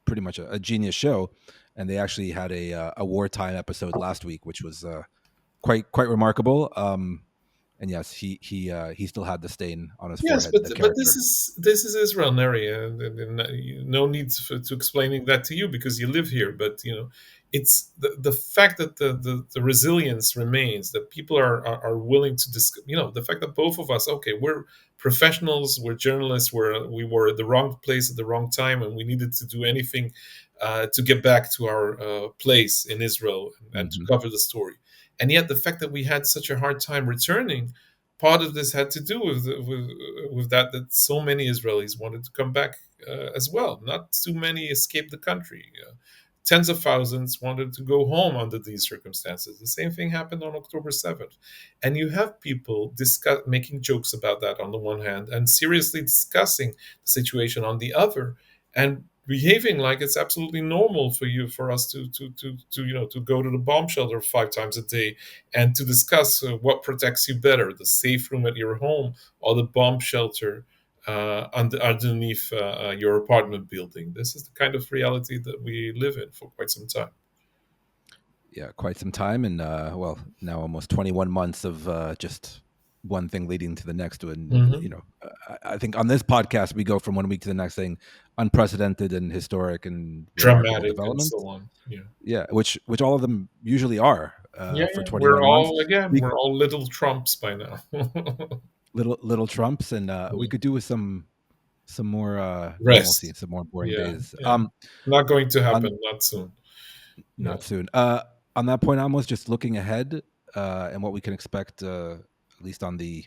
Pretty much a genius show, and they actually had a wartime episode last week, which was quite remarkable. And yes, he still had the stain on his forehead. But this is Israel, Neri, and no need to explaining that to you because you live here. But it's the fact that the resilience remains, that people are willing to discuss. The fact that both of us, we're professionals, we're journalists, we were at the wrong place at the wrong time, and we needed to do anything to get back to our place in Israel and to cover the story. And yet, the fact that we had such a hard time returning, part of this had to do with that so many Israelis wanted to come back as well. Not too many escaped the country. Tens of thousands wanted to go home under these circumstances. The same thing happened on October 7th. And you have people making jokes about that on the one hand and seriously discussing the situation on the other, and behaving like it's absolutely normal for us to go to the bomb shelter 5 times a day and to discuss what protects you better, the safe room at your home or the bomb shelter underneath your apartment building. This is the kind of reality that we live in for quite some time. Yeah, quite some time, and now almost 21 months of just one thing leading to the next. And I think on this podcast we go from one week to the next thing, unprecedented and historic and dramatic developments, and so on. Which all of them usually are. For 21 months. We're all little Trumps by now. little Trumps, and we could do with some more rest, some more boring days. Not going to happen. Not soon. Not soon. On that point, Amos, just looking ahead and what we can expect, at least on the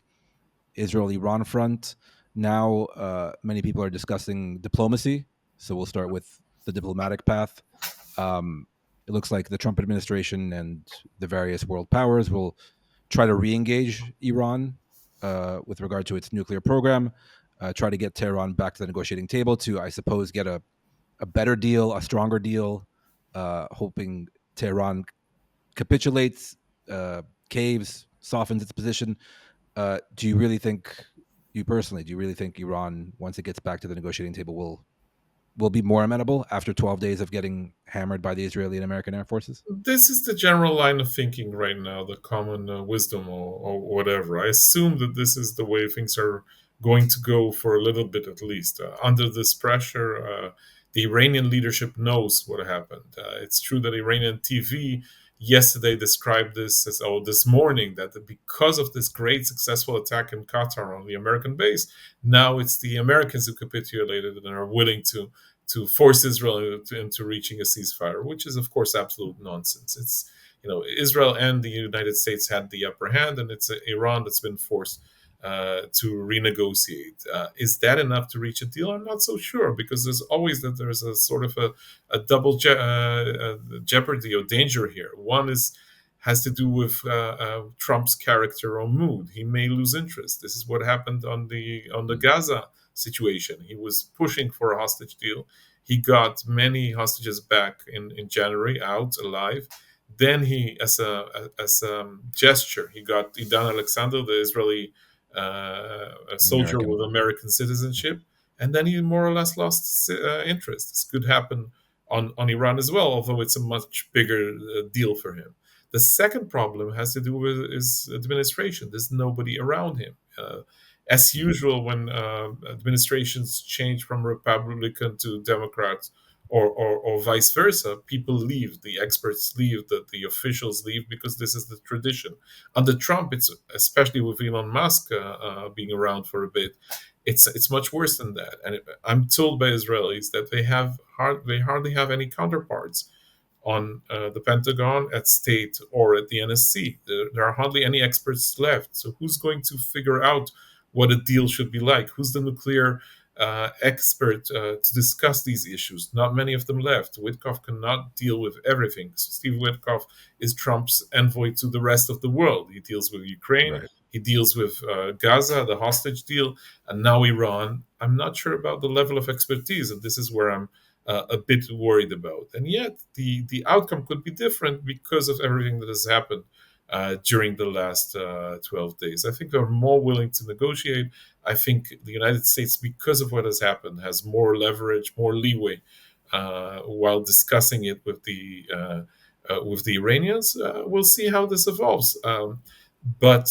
Israel-Iran front. Now, many people are discussing diplomacy, so we'll start with the diplomatic path. it looks like the Trump administration and the various world powers will try to re-engage Iran with regard to its nuclear program, try to get Tehran back to the negotiating table to, I suppose, get a better deal, a stronger deal, hoping Tehran capitulates, caves, softens its position. Do you really think, you personally, do you really think Iran, once it gets back to the negotiating table, will be more amenable after 12 days of getting hammered by the Israeli and American air forces? This is the general line of thinking right now, the common wisdom or whatever. I assume that this is the way things are going to go for a little bit at least. Under this pressure, the Iranian leadership knows what happened. It's true that Iranian TV yesterday described this as, this morning, that because of this great successful attack in Qatar on the American base, now it's the Americans who capitulated and are willing to force Israel into reaching a ceasefire, which is, of course, absolute nonsense. It's, Israel and the United States had the upper hand, and it's Iran that's been forced to renegotiate. Is that enough to reach a deal? I'm not so sure, because there's a sort of a double jeopardy or danger here. One has to do with Trump's character or mood. He may lose interest. This is what happened on the Gaza situation. He was pushing for a hostage deal. He got many hostages back in January, out alive. Then he, as a gesture, he got Idan Alexander, the Israeli soldier American. with American citizenship, and then he more or less lost interest. This could happen on Iran as well, although it's a much bigger deal for him. The second problem has to do with his administration. There's nobody around him. As usual, when administrations change from Republican to Democrat, or vice versa, people leave, the experts leave, the officials leave, because this is the tradition. Under Trump, it's, especially with Elon Musk being around for a bit, it's much worse than that. And I'm told by Israelis that they hardly have any counterparts on the Pentagon, at State, or at the NSC. There are hardly any experts left. So who's going to figure out what a deal should be like? Who's the nuclear expert to discuss these issues? Not many of them left. Witkoff cannot deal with everything. So Steve Witkoff is Trump's envoy to the rest of the world. He deals with Ukraine. Right. He deals with Gaza, the hostage deal, and now Iran. I'm not sure about the level of expertise, and this is where I'm a bit worried about. And yet, the outcome could be different because of everything that has happened during the last 12 days. I think they're more willing to negotiate. I think the United States, because of what has happened, has more leverage, more leeway while discussing it with the Iranians. We'll see how this evolves. But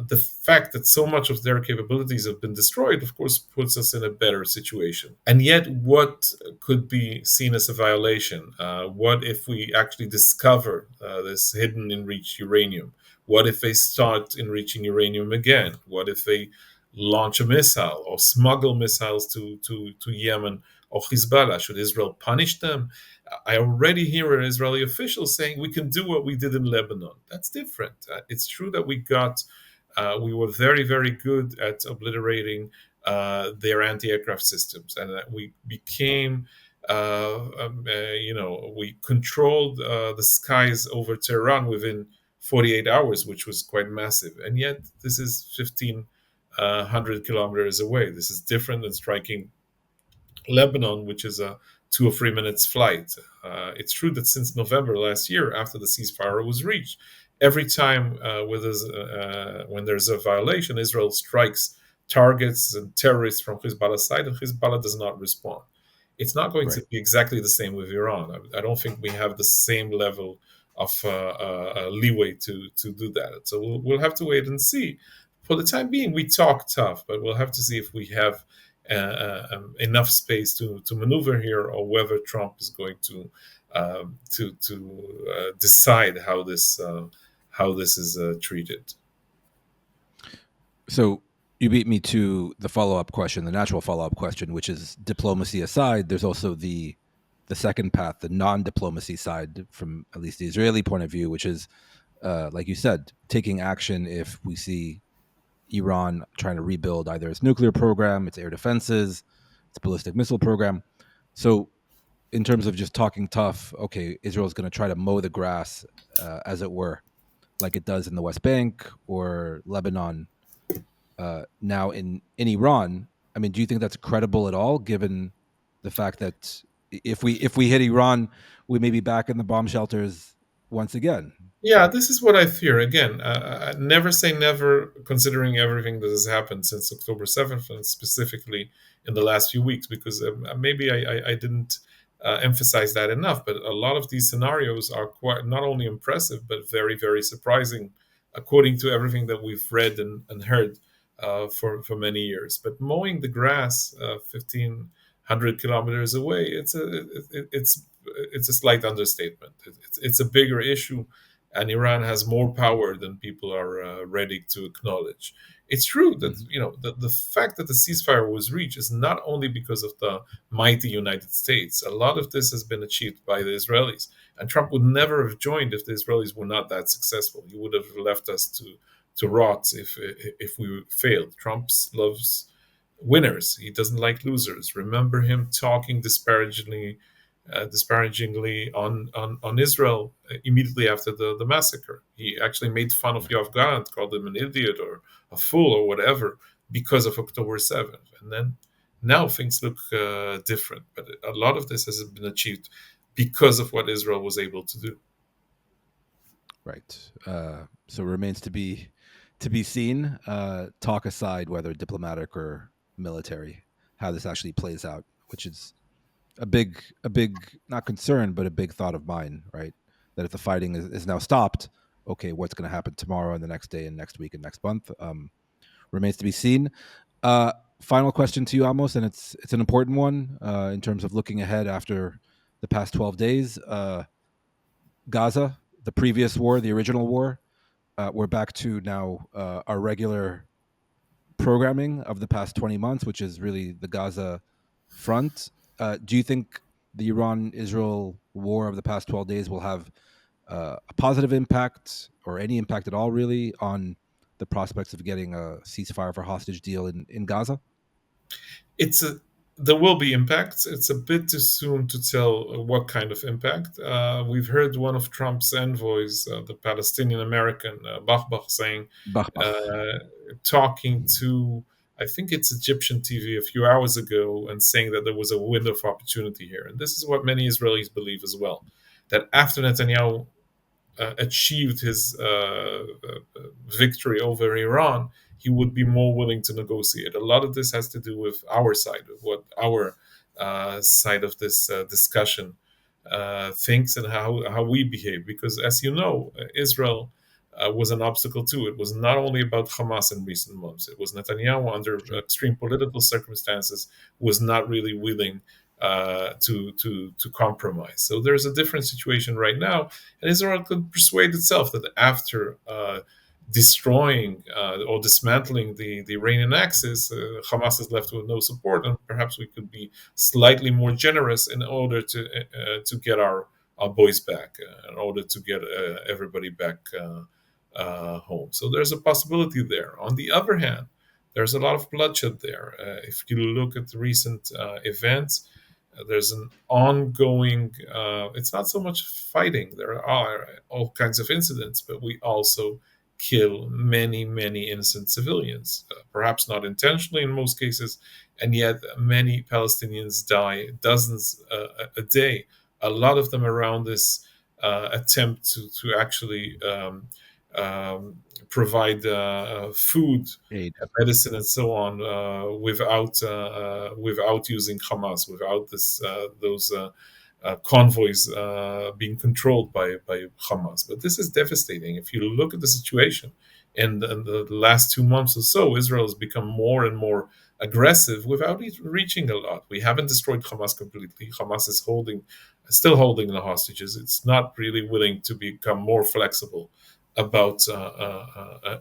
the fact that so much of their capabilities have been destroyed, of course, puts us in a better situation. And yet, what could be seen as a violation? What if we actually discover this hidden enriched uranium? What if they start enriching uranium again? What if they launch a missile or smuggle missiles to Yemen or Hezbollah? Should Israel punish them? I already hear an Israeli official saying we can do what we did in Lebanon. That's different. It's true that we were very, very good at obliterating their anti-aircraft systems, and that we became, we controlled the skies over Tehran within 48 hours, which was quite massive. And yet, this is 1,500 kilometers away. This is different than striking Lebanon, which is a 2 or 3 minutes flight. It's true that since November last year, after the ceasefire was reached, every time when there's a violation, Israel strikes targets and terrorists from Hezbollah's side, and Hezbollah does not respond. It's not going to be exactly the same with Iran. I don't think we have the same level of leeway to do that. So we'll have to wait and see. For the time being, we talk tough, but we'll have to see if we have enough space to maneuver here, or whether Trump is going to decide how this is treated. So you beat me to the follow-up question, the natural follow-up question, which is, diplomacy aside, there's also the second path, the non-diplomacy side, from at least the Israeli point of view, which is, like you said, taking action if we see Iran trying to rebuild either its nuclear program, its air defenses, its ballistic missile program. So in terms of just talking tough, okay, Israel's going to try to mow the grass, as it were, like it does in the West Bank or Lebanon. Now in Iran, I mean, do you think that's credible at all, given the fact that if we hit Iran, we may be back in the bomb shelters once again? Yeah, this is what I fear. Again, never say never, considering everything that has happened since October 7th, and specifically in the last few weeks, because maybe I didn't emphasize that enough. But a lot of these scenarios are quite not only impressive, but very, very surprising, according to everything that we've read and heard for many years. But mowing the grass 1,500 kilometers away, it's a slight understatement. It's a bigger issue, and Iran has more power than people are ready to acknowledge. It's true that the fact that the ceasefire was reached is not only because of the mighty United States. A lot of this has been achieved by the Israelis, and Trump would never have joined if the Israelis were not that successful. He would have left us to rot if we failed. Trump loves winners. He doesn't like losers. Remember him talking disparagingly on Israel immediately after the massacre. He actually made fun of Yoav Gallant, called him an idiot or a fool or whatever because of October 7th. And then now things look different. But a lot of this has been achieved because of what Israel was able to do. Right. So it remains to be seen. Talk aside, whether diplomatic or military, how this actually plays out, which is a big not concern, but a big thought of mine, right? That if the fighting is now stopped, okay, what's going to happen tomorrow and the next day and next week and next month remains to be seen. Final question to you, Amos, and it's an important one in terms of looking ahead after the past 12 days. Gaza, the previous war, the original war, we're back to now our regular programming of the past 20 months, which is really the Gaza front. Do you think the Iran-Israel war of the past 12 days will have a positive impact or any impact at all, really, on the prospects of getting a ceasefire for hostage deal in Gaza? There will be impacts. It's a bit too soon to tell what kind of impact. We've heard one of Trump's envoys, the Palestinian American Bach saying, talking to, I think it's Egyptian TV a few hours ago, and saying that there was a window of opportunity here. And this is what many Israelis believe as well, that after Netanyahu achieved his victory over Iran, he would be more willing to negotiate. A lot of this has to do with our side, of what our side of this discussion thinks and how we behave. Because as you know, Israel was an obstacle too. It was not only about Hamas in recent months. It was Netanyahu, under extreme political circumstances, was not really willing to compromise. So there's a different situation right now, and Israel could persuade itself that after destroying or dismantling the Iranian axis, Hamas is left with no support, and perhaps we could be slightly more generous in order to get our boys back, in order to get everybody back home. So there's a possibility there. On the other hand, there's a lot of bloodshed there. If you look at the recent events, there's an ongoing, it's not so much fighting. There are all kinds of incidents, but we also kill many, many innocent civilians, perhaps not intentionally in most cases, and yet many Palestinians die, dozens a day, a lot of them around this attempt to actually provide food, medicine, and so on without using Hamas, without those convoys being controlled by Hamas. But this is devastating. If you look at the situation in the last 2 months or so, Israel has become more and more aggressive without reaching a lot. We haven't destroyed Hamas completely. Hamas is still holding the hostages. It's not really willing to become more flexible about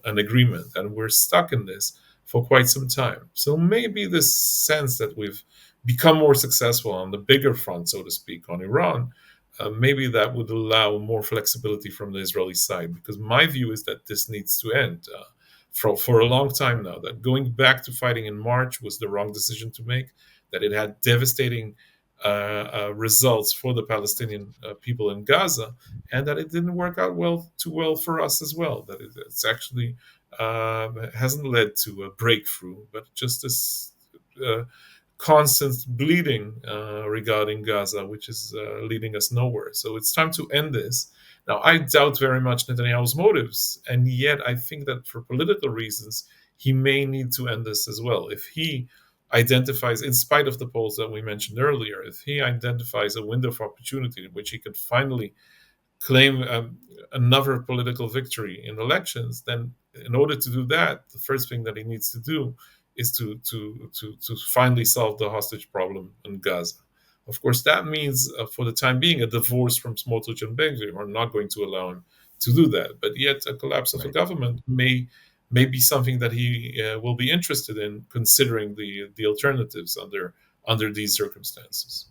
an agreement, and we're stuck in this for quite some time. So maybe this sense that we've become more successful on the bigger front, so to speak, on Iran, maybe that would allow more flexibility from the Israeli side, because my view is that this needs to end for a long time now, that going back to fighting in March was the wrong decision to make, that it had devastating results for the Palestinian people in Gaza, and that it didn't work out too well for us as well. That it's actually hasn't led to a breakthrough, but just this constant bleeding regarding Gaza, which is leading us nowhere. So it's time to end this. Now, I doubt very much Netanyahu's motives, and yet I think that for political reasons, he may need to end this as well. If he identifies, in spite of the polls that we mentioned earlier, if he identifies a window of opportunity in which he could finally claim another political victory in elections, then in order to do that, the first thing that he needs to do is to finally solve the hostage problem in Gaza. Of course, that means, for the time being, a divorce from Smotrich and Ben-Gvir. We're not going to allow him to do that. But yet, a collapse of the government may be something that he will be interested in, considering the alternatives under these circumstances.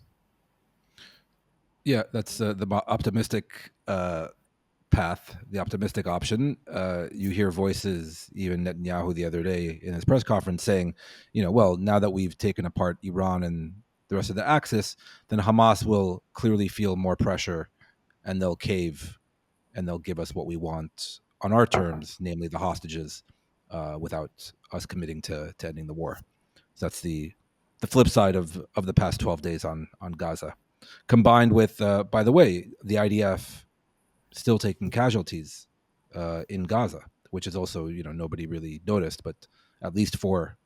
Yeah, that's the optimistic path, the optimistic option. You hear voices, even Netanyahu the other day in his press conference saying, well, now that we've taken apart Iran and the rest of the axis, then Hamas will clearly feel more pressure and they'll cave and they'll give us what we want on our terms, namely the hostages, without us committing to ending the war. So that's the flip side of the past 12 days on Gaza, combined with, by the way, the IDF still taking casualties in Gaza, which is also, nobody really noticed, but at least 4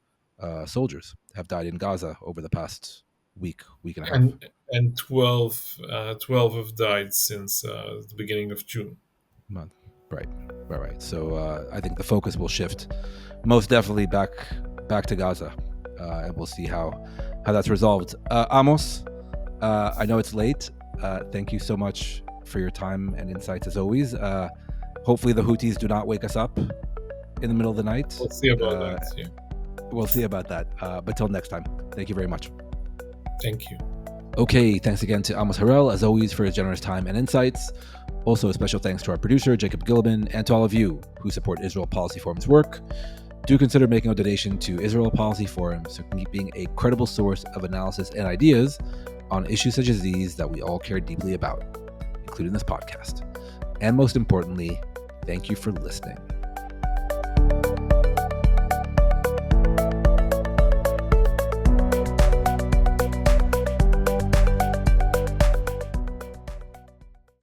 soldiers have died in Gaza over the past week and a half. And 12 have died since the beginning of June. Month. Right. So I think the focus will shift most definitely back to Gaza, and we'll see how that's resolved. Amos, I know it's late. Thank you so much for your time and insights as always. Hopefully the Houthis do not wake us up in the middle of the night. We'll see about that. Yeah. We'll see about that. But till next time, thank you very much. Thank you. Okay, thanks again to Amos Harel, as always, for his generous time and insights. Also, a special thanks to our producer, Jacob Gilliman, and to all of you who support Israel Policy Forum's work. Do consider making a donation to Israel Policy Forum so it can keep being a credible source of analysis and ideas on issues such as these that we all care deeply about, including this podcast. And most importantly, thank you for listening.